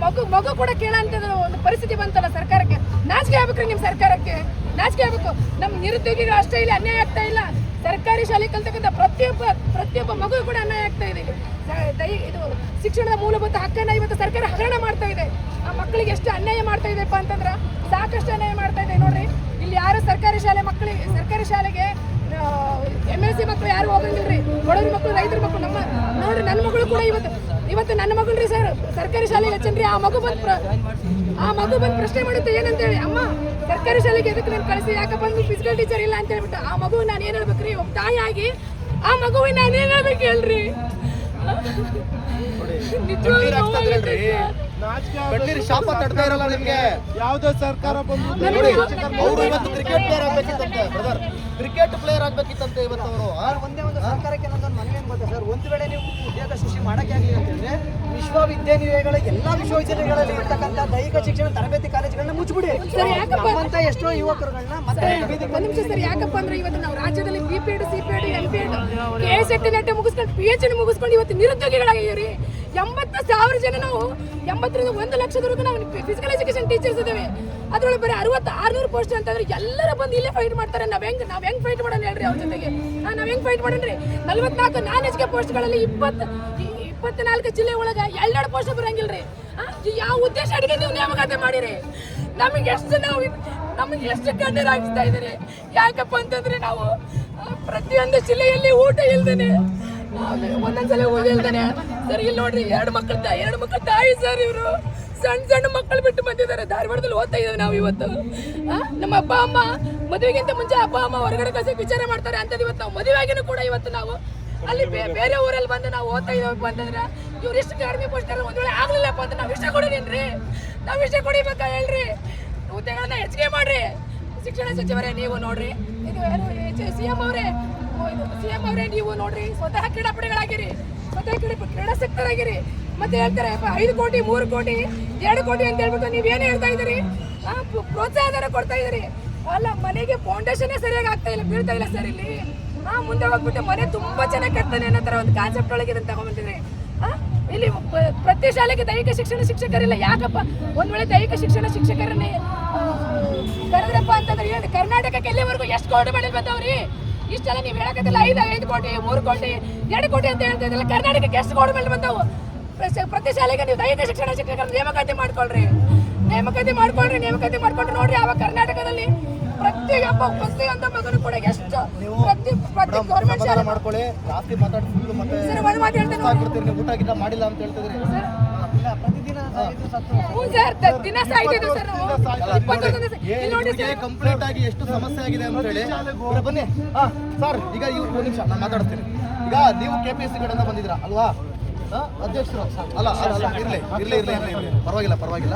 ಮಗು ಕೂಡ ಕೇಳಂತ ಒಂದು ಪರಿಸ್ಥಿತಿ ಬಂತಲ್ಲ ಸರ್ಕಾರಕ್ಕೆ. ನಾಚಿಕೆ ಆಗ್ಬೇಕ್ರಿ ನಿಮ್ಮ ಸರ್ಕಾರಕ್ಕೆ, ನಾಚಿಕೆ ಆಗ್ಬೇಕು. ನಮ್ಮ ನಿರುದ್ಯೋಗಿಗಳು ಅಷ್ಟೇ ಇಲ್ಲಿ ಅನ್ಯಾಯ ಆಗ್ತಾ ಇಲ್ಲ. ಸರ್ಕಾರಿ ಶಾಲೆ ಕಲ್ತಕ್ಕಂಥ ಪ್ರತಿಯೊಬ್ಬ ಮಗು ಕೂಡ ಅನ್ಯಾಯ ಆಗ್ತಾ ಇದೆ. ಇದು ಶಿಕ್ಷಣದ ಮೂಲಭೂತ ಹಕ್ಕನ್ನ ಇವತ್ತು ಸರ್ಕಾರ ಹಗರಣ ಮಾಡ್ತಾ ಇದೆ. ಆ ಮಕ್ಕಳಿಗೆ ಎಷ್ಟು ಅನ್ಯಾಯ ಮಾಡ್ತಾ ಇದೆಪ್ಪ ಅಂತಂದ್ರೆ ಸಾಕಷ್ಟು ಅನ್ಯಾಯ ಮಾಡ್ತಾ ಇದೆ. ನೋಡ್ರಿ, ಇಲ್ಲಿ ಯಾರು ಸರ್ಕಾರಿ ಶಾಲೆಗೆ MLC ಮಕ್ಕಳು ಯಾರು ಹೋಗಂಗಿಲ್ರಿ. ಬಡವ್ರ ಮಕ್ಕಳು, ರೈತರ ಮಕ್ಕಳು, ನೋಡ್ರಿ ನನ್ನ ಮಗಳು ಕೂಡ ಇವತ್ತು ನನ್ನ ಮಗಳ್ರಿ ಸರ್ ಸರ್ಕಾರಿ ಶಾಲೆಗೆ ಹಚ್ಚನ್ರಿ. ಆ ಮಗು ಬಂದು ಪ್ರಶ್ನೆ ಮಾಡುತ್ತೆ ಏನಂತ ಹೇಳಿ, ಅಮ್ಮ ಸರ್ಕಾರಿ ಶಾಲೆಗೆ ಎದಕ್ಕೆ ನಾನು ಕಳಿಸಿ, ಯಾಕಪ್ಪ ಅಂದ್ರೆ ಫಿಸಿಕಲ್ ಟೀಚರ್ ಇಲ್ಲ ಅಂತ ಹೇಳ್ಬಿಟ್ಟು. ಆ ಮಗು ನಾನು ಏನ್ ಹೇಳ್ಬೇಕ್ರಿ, ಒಬ್ಬ ತಾಯಿ ಆಗಿ ಆ ಮಗುವಿನ ನಾನು ಏನ್ ಹೇಳ್ಬೇಕು ಹೇಳ್ರಿ. ಶಾಪ ತಡ್ತಾ ಇರಲ್ಲ ನಿಮ್ಗೆ. ಯಾವ್ದೋ ಸರ್ಕಾರ ಬಂದು ಅವರು ಇವತ್ತು ಕ್ರಿಕೆಟ್ ಪ್ಲೇಯರ್ ಆಗ್ಬೇಕಿತ್ತಂತೆ ಬ್ರದರ್, ಕ್ರಿಕೆಟ್ ಪ್ಲೇಯರ್ ಆಗ್ಬೇಕಿತ್ತಂತೆ ಇವತ್ತು ಅವರು. ಒಂದೇ ಒಂದು ಸರ್ಕಾರಕ್ಕೆ ನನ್ನೊಂದು ಮನವಿ ಏನ್ ಗೊತ್ತಾ ಸರ್, ಒಂದು ವೇಳೆ ನೀವು ಉದ್ಯೋಗ ಸೃಷ್ಟಿ ಮಾಡಕ್ಕೆ ಆಗಲಿ ಅಂತಂದ್ರೆ ವಿಶ್ವವಿದ್ಯಾನಿಲಯಗಳ ಎಲ್ಲಾ ವಿಶ್ವವಿದ್ಯಾಲಯಗಳಲ್ಲಿ ಇರ್ತಕ್ಕಂಥ ದೈಹಿಕ ಶಿಕ್ಷಣ ತರಬೇತಿ ಕಾಲೇಜುಗಳನ್ನ ಮುಚ್ಚಿಬಿಡಿ. ನಮ್ಮಂತ ಎಷ್ಟೋ ಯುವಕರುಗಳನ್ನ ಮತ್ತೆ ಒಂದ್ ನಿಮಿಷ ಸರ್, ಯಾಕಪ್ಪ ಅಂದ್ರೆ ಇವತ್ತು ನಾವು ರಾಜ್ಯದಲ್ಲಿ BPED, CPED, MPED, KSET net ಮುಗಿಸ್ಕೊಂಡು PhD ಮುಗಿಸ್ಕೊಂಡು ಇವತ್ತು ನಿರುದ್ಯೋಗಿಗಳಾಗಿದ್ದೀವಿ. 80,000 ಜನ, ನಾವು 80ರಿಂದ 1 ಲಕ್ಷದವರೆಗೂ ನಾವು ಫಿಸಿಕಲ್ ಎಜುಕೇಶನ್ ಟೀಚರ್ಸ್ ಇದ್ದೇವೆ. ಅದ್ರೊಳಗೆ ಬರೀ 600 ಪೋಸ್ಟ್ ಅಂತಂದ್ರೆ ಎಲ್ಲರೂ ಬಂದು ಇಲ್ಲೇ ಫೈಟ್ ಮಾಡ್ತಾರೆ. ನಾವ್ ಹೆಂಗ್ ಫೈಟ್ ಮಾಡೋಣ ಹೇಳ್ರಿ ಅವ್ರ ಜೊತೆಗೆ? ನಾವ್ ಹೆಂಗ್ ಫೈಟ್ ಮಾಡೋಣ್ರಿ? 44 ನಾನ್ HK ಪೋಸ್ಟ್ಗಳಲ್ಲಿ 24 ಜಿಲ್ಲೆ ಒಳಗೆ 2 ಪೋಸ್ಟ್ ಬರಂಗಿಲ್ರಿ. ಯಾವ ಉದ್ದೇಶ ಅಡಿಗೆ ನೀವು ನೇಮಕಾತಿ ಮಾಡಿರಿ? ನಮಗೆ ಎಷ್ಟು ಕಣ್ಣೀರಾಗಿಸ್ತಾ ಇದ್ದಾರೆ. ಯಾಕಪ್ಪ ಅಂತಂದ್ರೆ ನಾವು ಪ್ರತಿಯೊಂದು ಜಿಲ್ಲೆಯಲ್ಲಿ ಊಟ ಇಲ್ದೇನೆ, ಒಂದೊಂದ್ಸಲ ಊಟ ಇಲ್ದೇನೆ ಸರ್. ಇಲ್ಲಿ ನೋಡ್ರಿ, 2 ಮಕ್ಕಳ ತಾಯಿ ಸರ್. ಇವರು ಸಣ್ಣ ಮಕ್ಕಳು ಬಿಟ್ಟು ಬಂದಿದ್ದಾರೆ. ಧಾರವಾಡದಲ್ಲಿ ಓದ್ತಾ ಇದ್ದೇವೆ ನಾವು ಇವತ್ತು. ನಮ್ಮ ಅಪ್ಪ ಅಮ್ಮ ಮದುವೆಗಿಂತ ಮುಂಚೆ ಅಪ್ಪ ಅಮ್ಮ ಹೊರಗಡೆ ಕಳ್ಸಕ್ಕೆ ವಿಚಾರ ಮಾಡ್ತಾರೆ ಅಂತದ್ದು. ಇವತ್ತು ನಾವು ಮದುವೆ ಆಗಿನೂ ಕೂಡ ಇವತ್ತು ನಾವು ಅಲ್ಲಿ ಬೇರೆ ಊರಲ್ಲಿ ಬಂದು ನಾವು ಓದ್ತಾ ಇದ್ದೇವಪ್ಪ ಅಂತಂದ್ರೆ ಇವ್ರು ಎಷ್ಟು ಕಡಿಮೆ ಪೋಸ್ಟ್ ಒಂದ್ ವೇಳೆ ಆಗ್ಲಿಲ್ಲಪ್ಪ ಅಂತ ನಾವು ಇಷ್ಟ ಕೊಡೋದೇನ್ರಿ? ನಾವು ಇಷ್ಟ ಕೊಡಿಬೇಕಾ ಹೇಳ್ರಿ? ಹುದ್ದೆಗಳನ್ನ ಹೆಚ್ಚಿಗೆ ಮಾಡ್ರಿ. ಶಿಕ್ಷಣ ಸಚಿವರೇ ನೀವು ನೋಡ್ರಿ, ಇದು CM ಅವರೇ ನೀವು ನೋಡ್ರಿ, ಸ್ವತಃ ಕ್ರೀಡಾಪಟುಗಳಾಗಿರಿ, ಸ್ವತಃ ಕ್ರೀಡಾಸಕ್ತರಾಗಿರಿ. ಮತ್ತೆ ಹೇಳ್ತಾರೆ 5 ಕೋಟಿ 3 ಕೋಟಿ 2 ಕೋಟಿ ಅಂತ ಹೇಳ್ಬಿಟ್ಟು ನೀವೇನೇ ಹೇಳ್ತಾ ಇದ್ದೀರಿ? ಪ್ರೋತ್ಸಾಹನ ಕೊಡ್ತಾ ಇದ್ದೀರಿ. ಅಲ್ಲ, ಮನೆಗೆ ಫೌಂಡೇಶನ್ ಸರಿಯಾಗಿ ಆಗ್ತಾ ಇಲ್ಲ, ಬೀಳ್ತಾ ಇಲ್ಲ ಸರ್. ಇಲ್ಲಿ ಮುಂದೆ ಹೋಗ್ಬಿಟ್ಟು ಮನೆ ತುಂಬಾ ಚೆನ್ನಾಗಿ ಕಟ್ತಾನೆ ಅನ್ನೋ ತರ ಒಂದು ಕಾನ್ಸೆಪ್ಟ್ ಒಳಗೆ ಇದನ್ನ ತಗೊಂಡ್ಬಂದಿದ್ರೆ ಇಲ್ಲಿ ಪ್ರತಿ ಶಾಲೆಗೆ ದೈಹಿಕ ಶಿಕ್ಷಣ ಶಿಕ್ಷಕರಿಲ್ಲ. ಯಾಕಪ್ಪ? ಒಂದ್ ವೇಳೆ ದೈಹಿಕ ಶಿಕ್ಷಣ ಶಿಕ್ಷಕರನ್ನೇ ಕರೆದ್ರಪ್ಪ ಅಂತಂದ್ರೆ ಏನು ಕರ್ನಾಟಕಕ್ಕೆ ಎಲ್ಲಿವರೆಗೂ ಎಷ್ಟು ಕೋಟಿ ಬೆಳೆ ಬಂದವ್ರಿ? ಇಷ್ಟೆಲ್ಲ ನೀವು ಹೇಳಕತ್ತಿಲ್ಲ 5 ಕೋಟಿ 3 ಕೋಟಿ 2 ಕೋಟಿ ಅಂತ ಹೇಳ್ತಾ ಇದ್ರಲ್ಲ. ಕರ್ನಾಟಕಕ್ಕೆ ಎಷ್ಟು ಕೋಟಿ ಬೆಳೆ ಬಂದವು? ಪ್ರತಿ ಶಾಲೆಗೆ ನೀವು ದೈಹಿಕ ಶಿಕ್ಷಣ ಶಿಕ್ಷಕರ ನೇಮಕಾತಿ ಮಾಡ್ಕೊಳ್ರಿ. ನೇಮಕಾತಿ ಮಾಡ್ಕೊಂಡು ನೋಡ್ರಿ. ಆವಾಗ ಕರ್ನಾಟಕದಲ್ಲಿ ಪ್ರತಿಯೊಂದು ಮಗನು ಕೂಡ ಎಷ್ಟು ಪ್ರತಿ ಗೌರ್ಮೆಂಟ್ ಶಾಲೆ ಮಾಡ್ಕೊಳ್ಳಿ. ಜಾಸ್ತಿ ಮಾತಾಡ್ತಿದ್ರು ಮತ್ತೆ ಊಟ ಗಿಟ ಮಾಡಿಲ್ಲ ಅಂತ ಹೇಳ್ತಿದ್ರಿ. ಕಂಪ್ಲೀಟ್ ಆಗಿ ಎಷ್ಟು ಸಮಸ್ಯೆ ಆಗಿದೆ ಅಂತ ಹೇಳಿ ಬನ್ನಿ ಸರ್. ಈಗ ಒಂದು ನಿಮಿಷ ನಾನು ಮಾತಾಡ್ತೀನಿ. ಈಗ ನೀವು KPSC ಕಡೆಯಿಂದ ಬಂದಿದ್ದೀರಾ ಅಲ್ವಾ? ಅಧ್ಯಕ್ಷರು ಅಲ್ಲ, ಇರ್ಲಿ ಪರವಾಗಿಲ್ಲ.